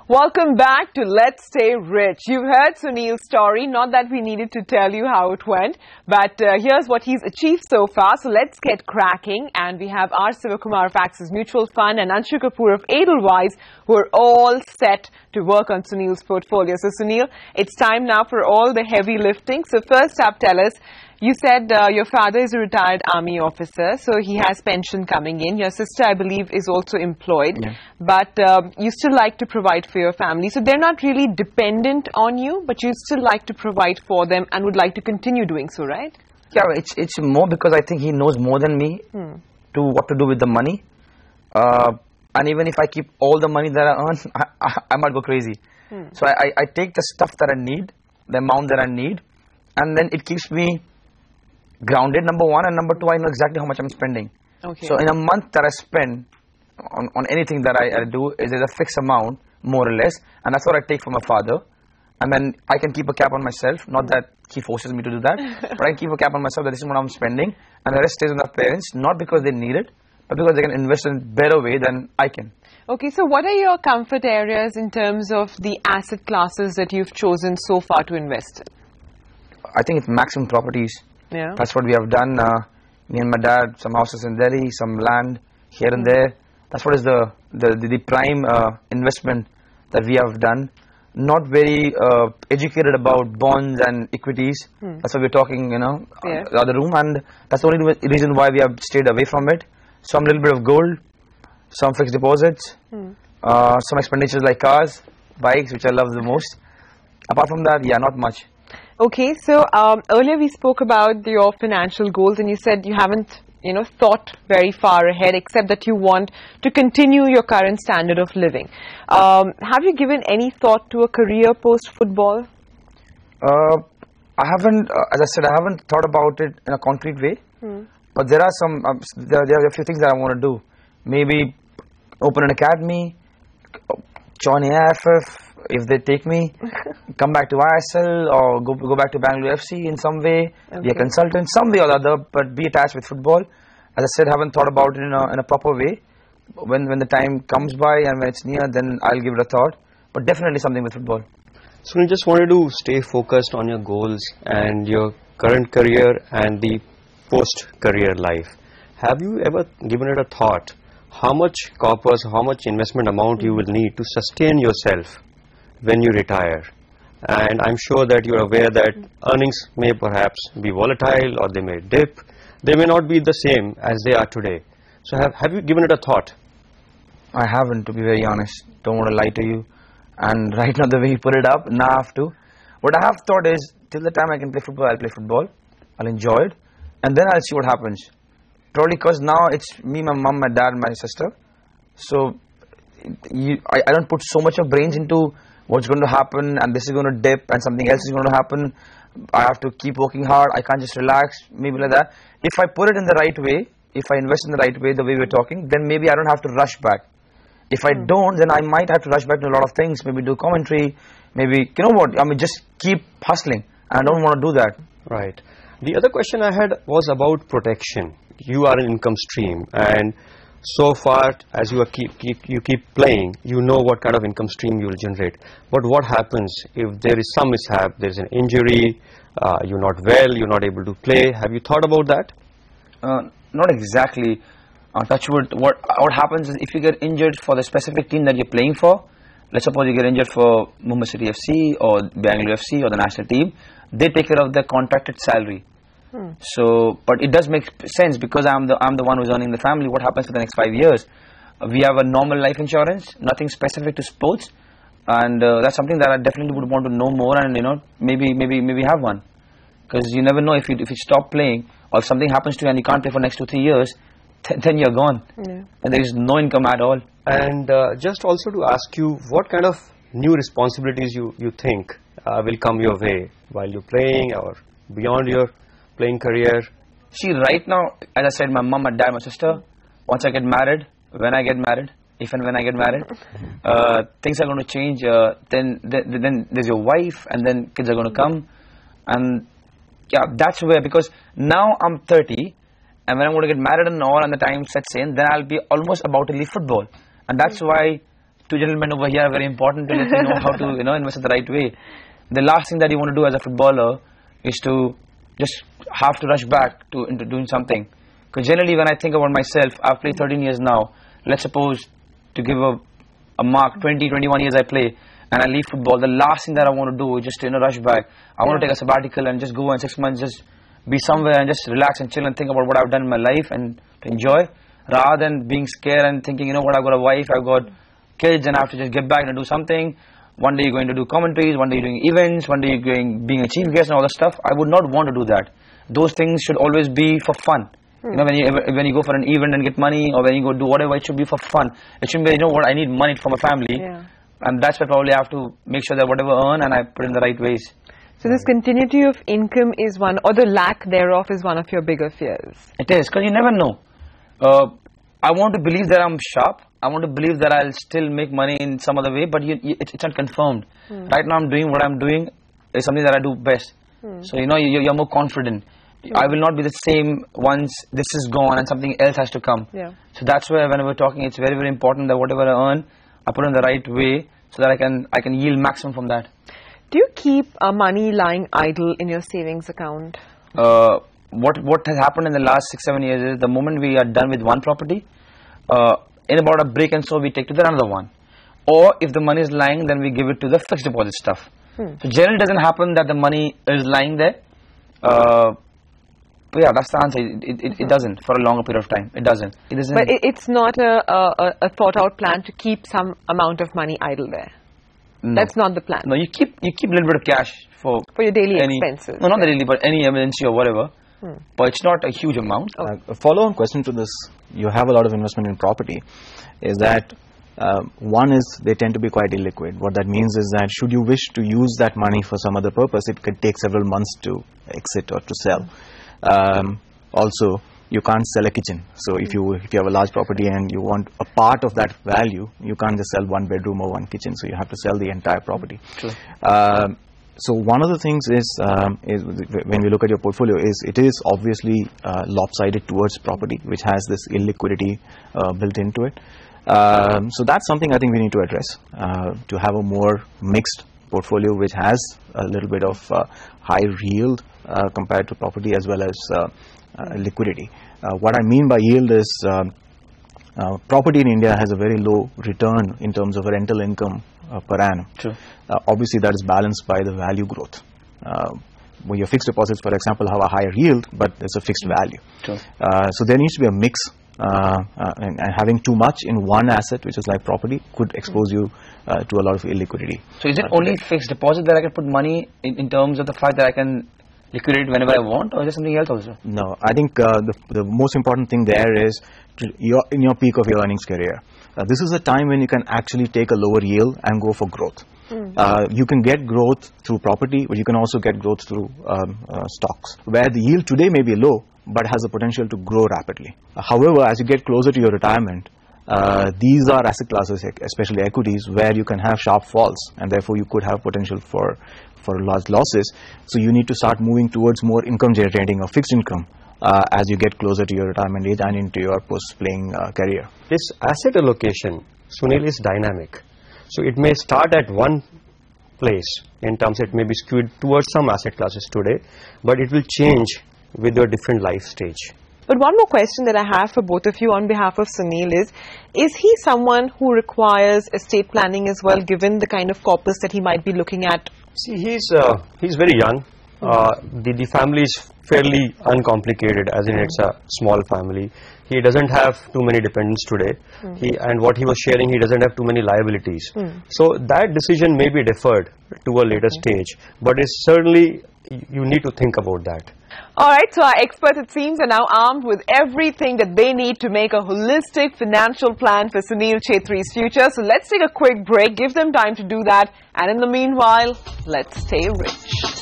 Welcome back to Let's Stay Rich. You've heard Sunil's story, not that we needed to tell you how it went, but here's what he's achieved so far. So let's get cracking. And we have R. Sivakumar of Axis Mutual Fund and Anshu Kapoor of Edelweiss, who are all set to work on Sunil's portfolio. So Sunil, it's time now for all the heavy lifting. So first up, tell us, you said your father is a retired army officer, so he has pension coming in. Your sister, I believe, is also employed, but you still like to provide for your family. So they're not really dependent on you, but you still like to provide for them and would like to continue doing so, right? Yeah, it's more because I think he knows more than me to what to do with the money. And even if I keep all the money that I earn, I might go crazy. So I take the stuff that I need, the amount that I need, and then it keeps me grounded, number one, and number two, I know exactly how much I'm spending. So in a month that I spend on anything that I do, is a fixed amount, more or less, and that's what I take from my father. And then I can keep a cap on myself, not that he forces me to do that, but I keep a cap on myself that this is what I'm spending, and the rest stays on the parents, not because they need it, but because they can invest in a better way than I can. Okay, so what are your comfort areas in terms of the asset classes that you've chosen so far to invest in? I think it's maximum properties. Yeah. That's what we have done. Me and my dad, some houses in Delhi, some land here and there. That's what is the prime investment that we have done. Not very educated about bonds and equities. That's why we're talking, you know, the other room, and that's the only reason why we have stayed away from it. Some little bit of gold, some fixed deposits, some expenditures like cars, bikes, which I love the most. Apart from that, yeah, not much. Okay, so earlier we spoke about your financial goals, and you said you haven't, thought very far ahead, except that you want to continue your current standard of living. Have you given any thought to a career post-football? I haven't, as I said, I haven't thought about it in a concrete way. But there are some, there are a few things that I want to do. Maybe open an academy, join AIFF, if they take me, come back to ISL or go back to Bangalore FC in some way, be a consultant, some way or other, but be attached with football. As I said, haven't thought about it in a proper way. When the time comes by and when it's near, then I'll give it a thought. But definitely something with football. So you just wanted to stay focused on your goals and your current career and the post-career life. Have you ever given it a thought how much corpus, how much investment amount you will need to sustain yourself when you retire? And I'm sure that you're aware that earnings may perhaps be volatile, or they may dip. They may not be the same as they are today. So have you given it a thought? I haven't, to be very honest. Don't want to lie to you. And right now the way you put it up, now I have to. What I have thought is, till the time I can play football, I'll play football. I'll enjoy it. And then I'll see what happens. Probably because now it's me, my mom, my dad, and my sister. So I don't put so much of brains into what's going to happen, and this is going to dip, and something else is going to happen. I have to keep working hard. I can't just relax, maybe like that. If I put it in the right way, if I invest in the right way, the way we're talking, then maybe I don't have to rush back. If I don't, then I might have to rush back to a lot of things, maybe do commentary, maybe, you know what, I mean, just keep hustling. I don't want to do that. Right. The other question I had was about protection. You are an income stream, and so far as you keep playing, you know what kind of income stream you will generate. But what happens if there is some mishap, there is an injury, you're not well, you're not able to play? Have you thought about that? Not exactly. Touch wood. What happens is, if you get injured for the specific team that you're playing for, let's suppose you get injured for Mumbai City FC or Bangalore FC or the national team, they take care of the contracted salary. So, but it does make sense because I'm the one who's earning the family. What happens for the next 5 years? We have a normal life insurance, nothing specific to sports, and that's something that I definitely would want to know more, and maybe have one, because you never know, if you stop playing or if something happens to you and you can't play for next 2-3 years, then you're gone, and there is no income at all. And just also to ask you, what kind of new responsibilities you think will come your way while you're playing or beyond your playing career? See, right now, as I said, my mom, my dad, my sister, once I get married, when I get married, if and when I get married, things are going to change. Then there's your wife, and then kids are going to come. And yeah, that's where, because now I'm 30, and when I'm going to get married and all, and the time sets in, then I'll be almost about to leave football. And that's why two gentlemen over here are very important to let you know how to invest in the right way. The last thing that you want to do as a footballer is to just have to rush back into doing something. Because generally when I think about myself, I've played 13 years now. Let's suppose to give a mark, 20, 21 years I play, and I leave football. The last thing that I want to do is just rush back. I want to take a sabbatical and just go and 6 months just be somewhere and just relax and chill and think about what I've done in my life and to enjoy, rather than being scared and thinking, I've got a wife, I've got kids, and I have to just get back and do something. One day you're going to do commentaries, one day you're doing events, one day you're being a chief guest and all that stuff. I would not want to do that. Those things should always be for fun. When you go for an event and get money, or when you go do whatever, it should be for fun. It shouldn't be, I need money for my family. And that's why probably I have to make sure that whatever I earn and I put in the right ways. So this continuity of income is one, or the lack thereof is one of your bigger fears. It is, because you never know. I want to believe that I'm sharp. I want to believe that I'll still make money in some other way, but it's not confirmed. Right now I'm doing what I'm doing is something that I do best. So you're more confident. I will not be the same once this is gone and something else has to come. So that's why when we're talking, it's very, very important that whatever I earn, I put in the right way so that I can yield maximum from that. Do you keep money lying idle in your savings account? What has happened in the last 6-7 years is the moment we are done with one property, in about a break and so we take to the another one. Or if the money is lying, then we give it to the fixed deposit stuff. So generally it doesn't happen that the money is lying there. But yeah, that's the answer. It doesn't for a longer period of time. It doesn't. But it's not a thought out plan to keep some amount of money idle there. No. That's not the plan. No, you keep a little bit of cash for your daily expenses. No, not the daily, but any emergency or whatever. But it's not a huge amount. A follow-on question to this: you have a lot of investment in property. Is that one is they tend to be quite illiquid. What that means is that should you wish to use that money for some other purpose, it could take several months to exit or to sell. Also, you can't sell a kitchen. So if you have a large property and you want a part of that value, you can't just sell one bedroom or one kitchen. So you have to sell the entire property. So one of the things is when we look at your portfolio, it is obviously lopsided towards property, which has this illiquidity built into it. So that's something I think we need to address, to have a more mixed portfolio which has a little bit of high yield compared to property as well as liquidity. What I mean by yield is property in India has a very low return in terms of rental income per annum. Obviously that is balanced by the value growth. When your fixed deposits, for example, have a higher yield, but there's a fixed value. So there needs to be a mix, and having too much in one asset, which is like property, could expose you to a lot of illiquidity. So is it only fixed deposit that I can put money in terms of the fact that I can liquidate whenever I want, or is there something else also? No, I think the most important thing there is in your peak of your earnings career. This is a time when you can actually take a lower yield and go for growth. You can get growth through property, but you can also get growth through stocks, where the yield today may be low, but has the potential to grow rapidly. However, as you get closer to your retirement, these are asset classes, especially equities, where you can have sharp falls, and therefore you could have potential for large losses. So you need to start moving towards more income generating or fixed income as you get closer to your retirement age and into your post-playing career. This asset allocation, Sunil, is dynamic. So it may start at one place in terms it may be skewed towards some asset classes today, but it will change with your different life stage. But one more question that I have for both of you on behalf of Sunil is he someone who requires estate planning as well, given the kind of corpus that he might be looking at? See, he's very young. The family is fairly uncomplicated, as in it's a small family. He doesn't have too many dependents today. And what he was sharing, he doesn't have too many liabilities. So that decision may be deferred to a later stage, but it's certainly, you need to think about that. Alright, so our experts, it seems, are now armed with everything that they need to make a holistic financial plan for Sunil Chhetri's future. So let's take a quick break, give them time to do that, and in the meanwhile, let's stay rich.